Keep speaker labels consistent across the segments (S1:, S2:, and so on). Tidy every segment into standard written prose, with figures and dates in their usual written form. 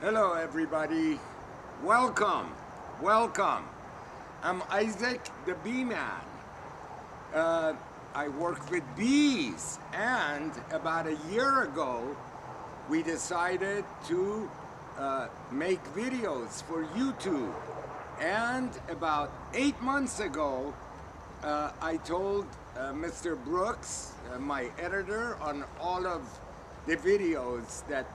S1: Hello everybody, welcome. I'm Izak the Bee Man. I work with bees, and about a year ago we decided to make videos for YouTube. And about 8 months ago I told Mr. Brooks, my editor, on all of the videos that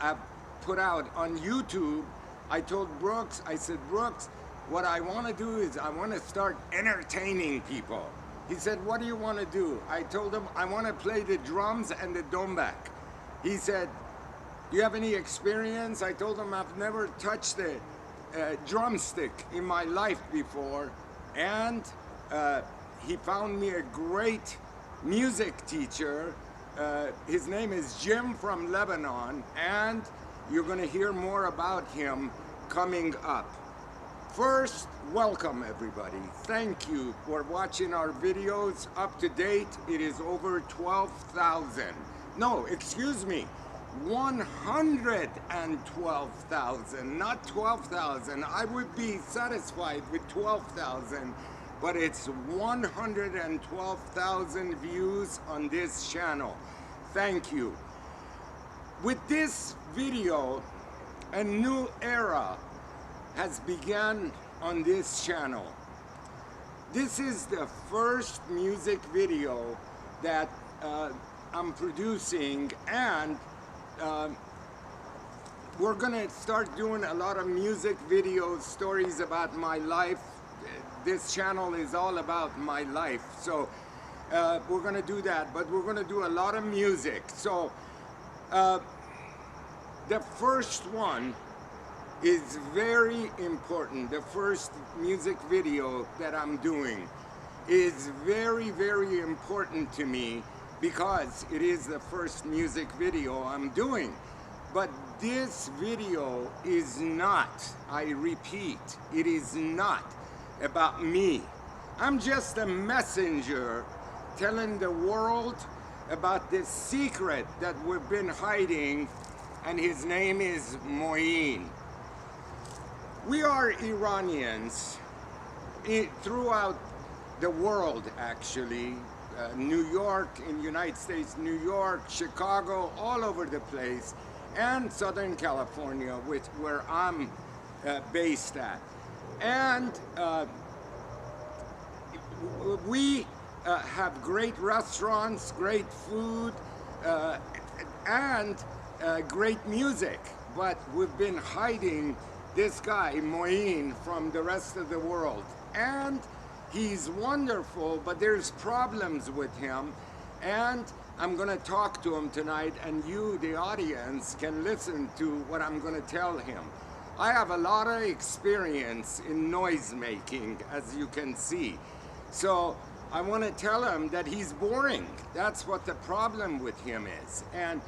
S1: I've put out on YouTube. I told Brooks, I said, Brooks, what I want to do is I want to start entertaining people. He said, what do you want to do? I told him I want to play the drums and the dombak. He said, do you have any experience? I told him I've never touched a drumstick in my life before. And he found me a great music teacher. His name is Jim from Lebanon, and you're going to hear more about him coming up. First, welcome everybody. Thank you for watching our videos. Up to date, it is over 12,000. No, excuse me, 112,000, not 12,000. I would be satisfied with 12,000, but it's 112,000 views on this channel. Thank you. With this video, a new era has begun on this channel. This is the first music video that I'm producing, and we're gonna start doing a lot of music videos, stories about my life. This channel is all about my life, so we're gonna do that, but we're gonna do a lot of music. So the first one is very important. The first music video that I'm doing is very, very important to me because it is the first music video I'm doing. But this video is not, I repeat, it is not about me. I'm just a messenger telling the world about this secret that we've been hiding, and his name is Moein. We are Iranians throughout the world, actually. New York, in the United States, New York, Chicago, all over the place, and Southern California, where I'm based at. And we have great restaurants, great food, and great music, but we've been hiding this guy, Moein, from the rest of the world. And he's wonderful, but there's problems with him, and I'm gonna talk to him tonight, and you, the audience, can listen to what I'm gonna tell him. I have a lot of experience in noise making, as you can see. So I want to tell him that he's boring. That's what the problem with him is. And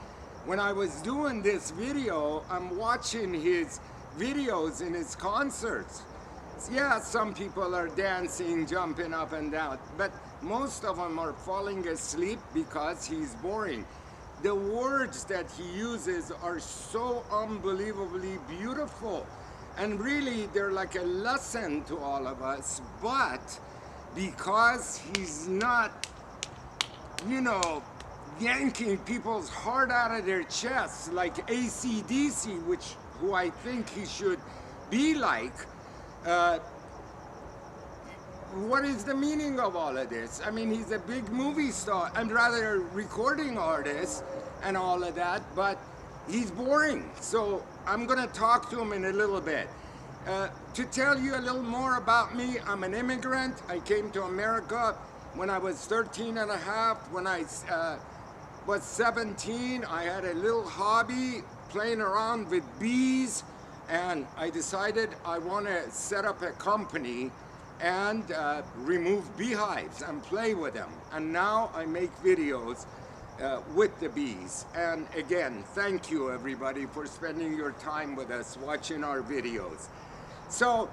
S1: when I was doing this video, I'm watching his videos in his concerts. Yeah, some people are dancing, jumping up and down, but most of them are falling asleep because he's boring. The words that he uses are so unbelievably beautiful, and really they're like a lesson to all of us. But because he's not, you know, yanking people's heart out of their chests like AC/DC, who I think he should be like, what is the meaning of all of this? I mean, he's a big movie star, and rather a recording artist and all of that, but he's boring. So I'm gonna talk to him in a little bit. To tell you a little more about me, I'm an immigrant. I came to America when I was 13 and a half. When I was 17, I had a little hobby playing around with bees, and I decided I want to set up a company and remove beehives and play with them. And now I make videos with the bees. And again, thank you everybody for spending your time with us watching our videos. So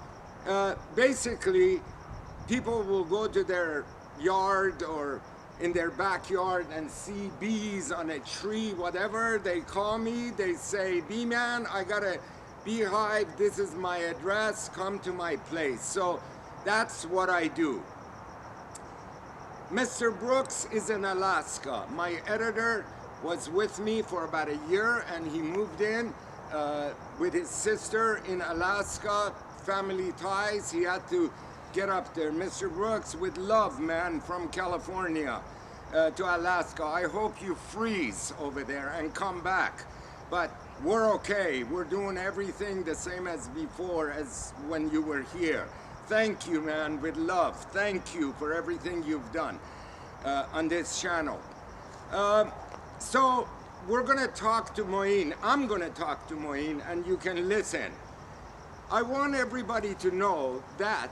S1: basically, people will go to their yard or in their backyard and see bees on a tree, whatever they call me, they say, bee man, I got a beehive, this is my address, come to my place. So that's what I do. Mr. Brooks is in Alaska. My editor was with me for about a year, and he moved in with his sister in Alaska, family ties. He had to get up there. Mr. Brooks, with love, man, from California to Alaska. I hope you freeze over there and come back. But we're okay. We're doing everything the same as before, as when you were here. Thank you, man, with love. Thank you for everything you've done on this channel. So we're gonna talk to Moein. I'm gonna talk to Moein, and you can listen. I want everybody to know that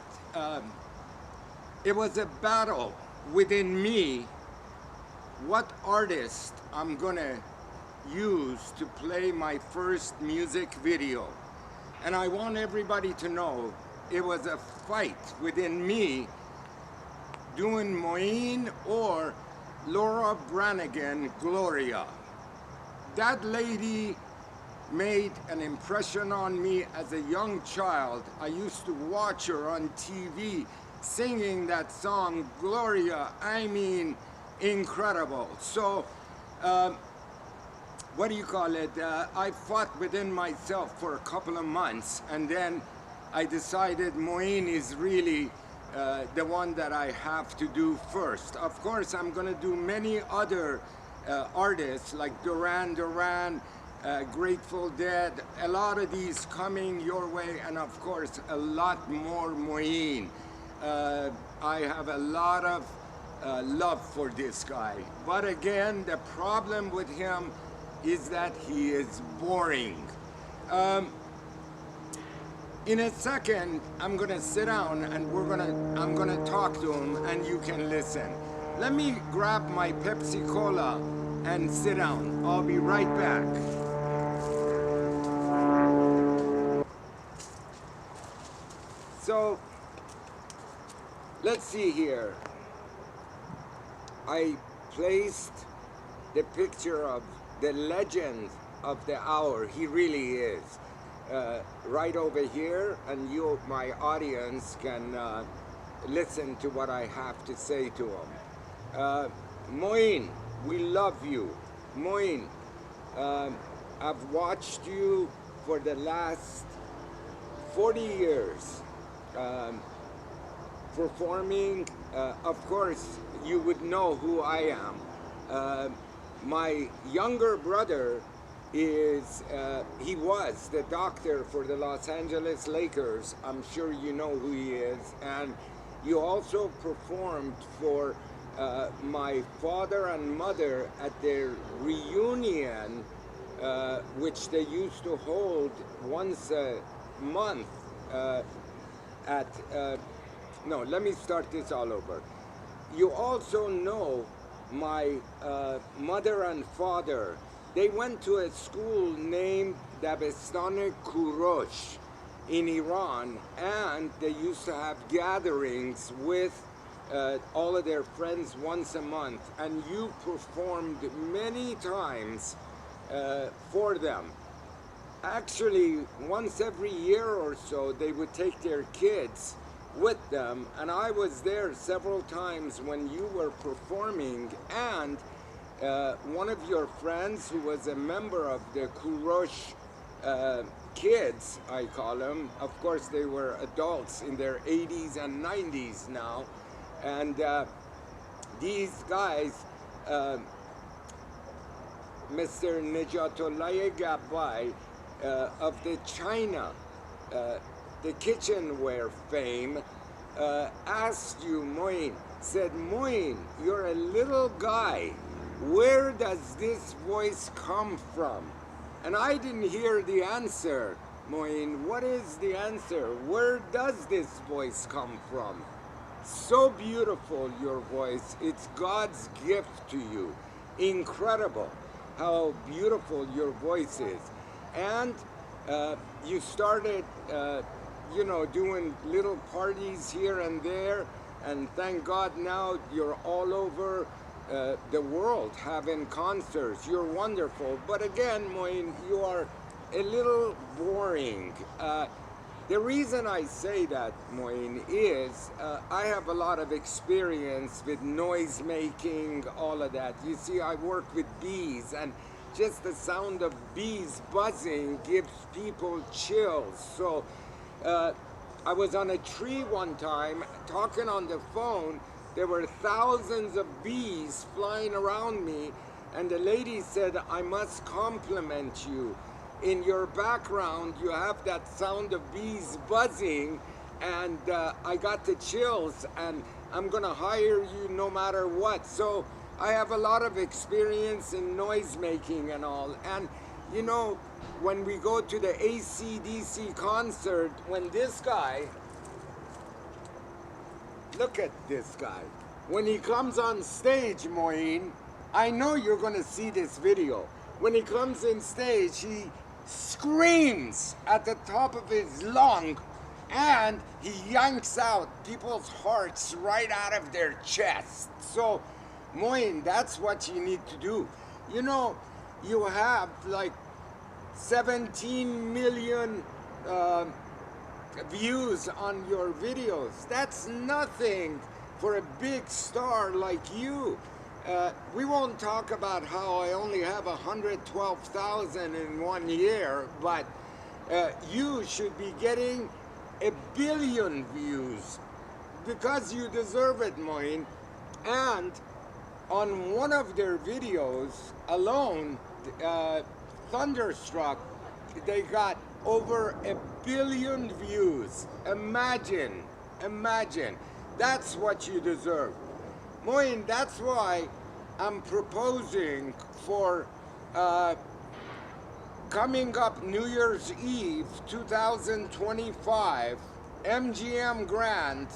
S1: it was a battle within me, what artist I'm gonna use to play my first music video. And I want everybody to know it was a fight within me doing Moein or Laura Branigan, Gloria. That lady made an impression on me as a young child. I used to watch her on TV singing that song, Gloria. I mean, incredible. So, what do you call it? I fought within myself for a couple of months, and then I decided Moein is really the one that I have to do first. Of course, I'm gonna do many other artists like Duran Duran, Grateful Dead, a lot of these coming your way, and of course a lot more Moein. I have a lot of love for this guy, but again, the problem with him is that he is boring. In a second, I'm gonna sit down and I'm gonna talk to him, and you can listen. Let me grab my Pepsi Cola and sit down. I'll be right back. So, let's see here. I placed the picture of the legend of the hour. He really is. Right over here, and you, my audience, can listen to what I have to say to him. Moein, we love you. Moein, I've watched you for the last 40 years performing. Of course, you would know who I am. My younger brother is, he was the doctor for the Los Angeles Lakers. I'm sure you know who he is. And you also performed for my father and mother at their reunion, which they used to hold once a month at, no, let me start this all over. You also know my mother and father. They went to a school named Dabestan Kurosh in Iran, and they used to have gatherings with all of their friends once a month, and you performed many times for them. Actually, once every year or so, they would take their kids with them, and I was there several times when you were performing, and one of your friends who was a member of the Kurosh kids, I call them, of course they were adults in their 80s and 90s now, and these guys, Mr. Nejatullah Gabbai of the China, the kitchenware fame, asked you, Moein, said, Moein, you're a little guy. Where does this voice come from? And I didn't hear the answer. Moein, what is the answer? Where does this voice come from? So beautiful, your voice. It's God's gift to you. Incredible how beautiful your voice is. And you started, you know, doing little parties here and there. And thank God now you're all over the world having concerts. You're wonderful. But again, Moein, you are a little boring. The reason I say that, Moein, is I have a lot of experience with noise making, all of that. You see, I work with bees, and just the sound of bees buzzing gives people chills. So I was on a tree one time talking on the phone. There were thousands of bees flying around me, and the lady said, I must compliment you. In your background, you have that sound of bees buzzing, and I got the chills, and I'm gonna hire you no matter what. So I have a lot of experience in noise making and all. And you know, when we go to the AC/DC concert, when this guy, look at this guy, when he comes on stage, Moein, I know you're gonna see this video. When he comes in stage, he screams at the top of his lung, and he yanks out people's hearts right out of their chest. So, Moein, that's what you need to do. You know, you have like 17 million views on your videos. That's nothing for a big star like you. We won't talk about how I only have 112,000 in 1 year, but you should be getting 1 billion views because you deserve it, Moein. And on one of their videos alone, Thunderstruck, they got over 1 billion views. Imagine, imagine. That's what you deserve. Moein, that's why I'm proposing for coming up New Year's Eve 2025, MGM Grand,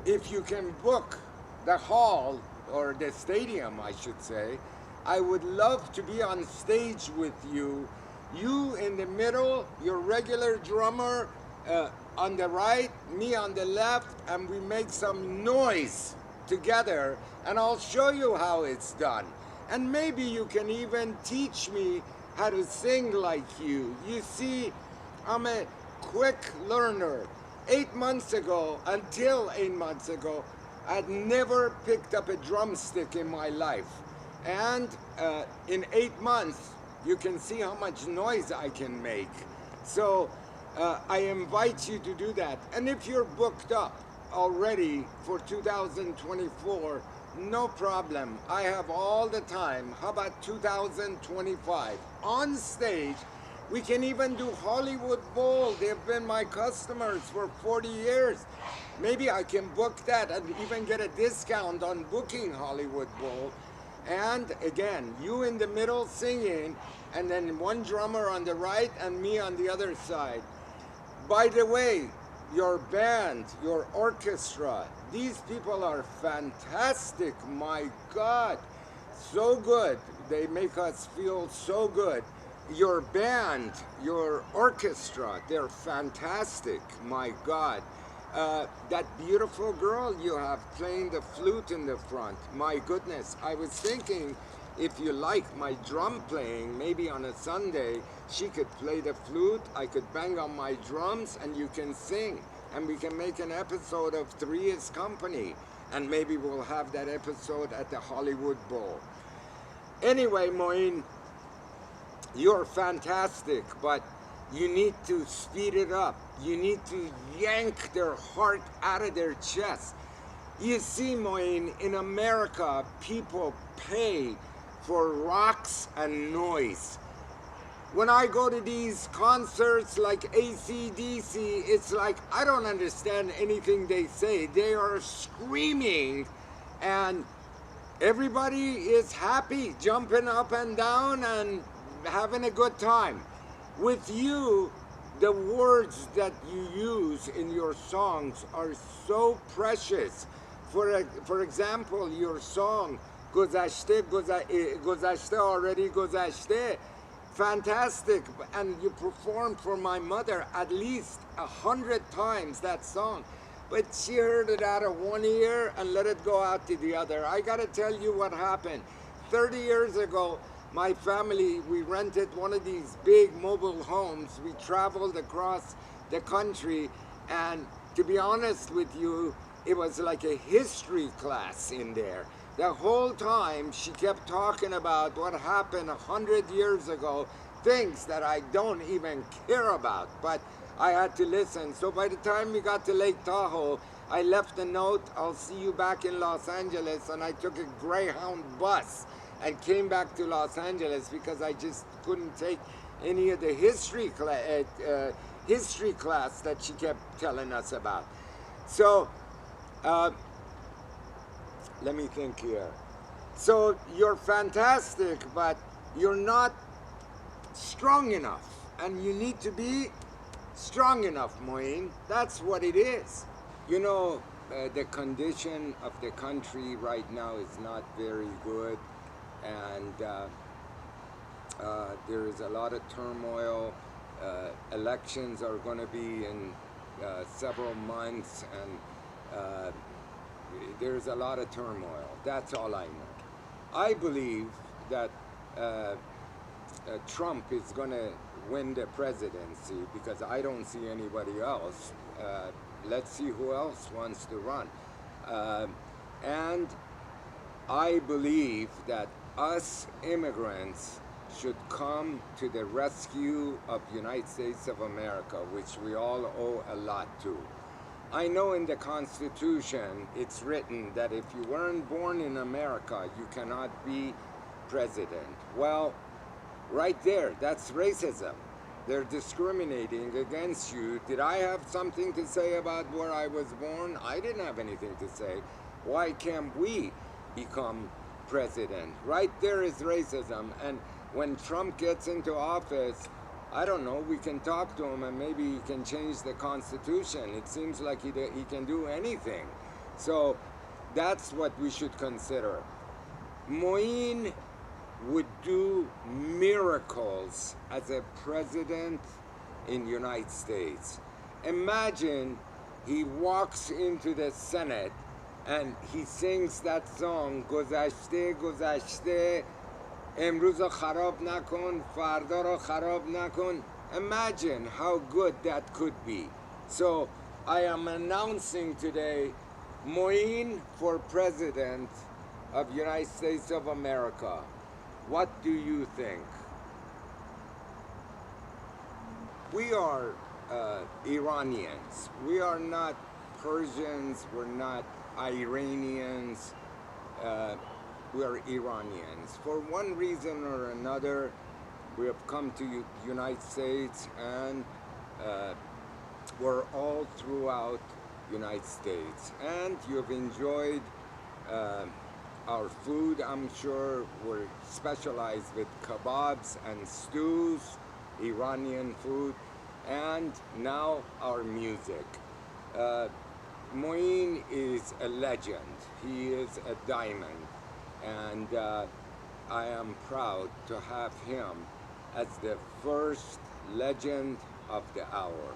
S1: if you can book the hall, or the stadium I should say, I would love to be on stage with you. You in the middle, your regular drummer on the right, me on the left, and we make some noise together, and I'll show you how it's done. And maybe you can even teach me how to sing like you. You see, I'm a quick learner. 8 months ago, until 8 months ago, I'd never picked up a drumstick in my life. And in 8 months, you can see how much noise I can make. So I invite you to do that. And if you're booked up already for 2024, no problem. I have all the time. How about 2025? On stage, we can even do Hollywood Bowl. They've been my customers for 40 years. Maybe I can book that and even get a discount on booking Hollywood Bowl. And again, you in the middle singing, and then one drummer on the right and me on the other side. By the way, your band, your orchestra, these people are fantastic. My God, so good. They make us feel so good. Your band, your orchestra, they're fantastic. My God. That beautiful girl you have playing the flute in the front. My goodness, I was thinking if you like my drum playing, maybe on a Sunday, she could play the flute, I could bang on my drums, and you can sing. And we can make an episode of Three's Company. And maybe we'll have that episode at the Hollywood Bowl. Anyway, Moein, you're fantastic, but you need to speed it up. You need to yank their heart out of their chest. You see, Moein, in America, people pay for rocks and noise. When I go to these concerts like AC/DC, it's like I don't understand anything they say. They are screaming, and everybody is happy, jumping up and down and having a good time. With you, the words that you use in your songs are so precious. For example, your song, Gozashte, Gozashte already Gozashte, fantastic. And you performed for my mother at least 100 times that song. but she heard it out of one ear and let it go out to the other. I gotta tell you what happened. 30 years ago, my family, we rented one of these big mobile homes. We traveled across the country, and to be honest with you, it was like a history class in there. The whole time she kept talking about what happened 100 years ago, things that I don't even care about, but I had to listen. So by the time we got to Lake Tahoe, I left a note, I'll see you back in Los Angeles, and I took a Greyhound bus and came back to Los Angeles because I just couldn't take any of the history class that she kept telling us about. So let me think here. So you're fantastic, but you're not strong enough, and you need to be strong enough, Moein. That's what it is. You know, the condition of the country right now is not very good, and there is a lot of turmoil. Elections are going to be in several months, and there's a lot of turmoil. That's all I know. I believe that Trump is going to win the presidency because I don't see anybody else. Let's see who else wants to run. And I believe that us immigrants should come to the rescue of the United States of America, which we all owe a lot to. I know in the Constitution it's written that if you weren't born in America, you cannot be president. Well, right there, that's racism. They're discriminating against you. Did I have something to say about where I was born? I didn't have anything to say. Why can't we become president? Right there is racism. And when Trump gets into office, I don't know, we can talk to him and maybe he can change the Constitution. It seems like he can do anything. So that's what we should consider. Moein would do miracles as a president in the United States. Imagine he walks into the Senate and he sings that song, گذشته گذشته امروز رو خراب نکن فردا رو خراب نکن. Imagine how good that could be. So I am announcing today Moein for President of the United States of America. What do you think? We are Iranians. We are not Persians. We're not Iranians. We are Iranians. For one reason or another, we have come to the United States, and we're all throughout the United States. And you've enjoyed our food, I'm sure. We're specialized with kebabs and stews, Iranian food, and now our music. Moein is a legend. He is a diamond. And I am proud to have him as the first legend of the hour.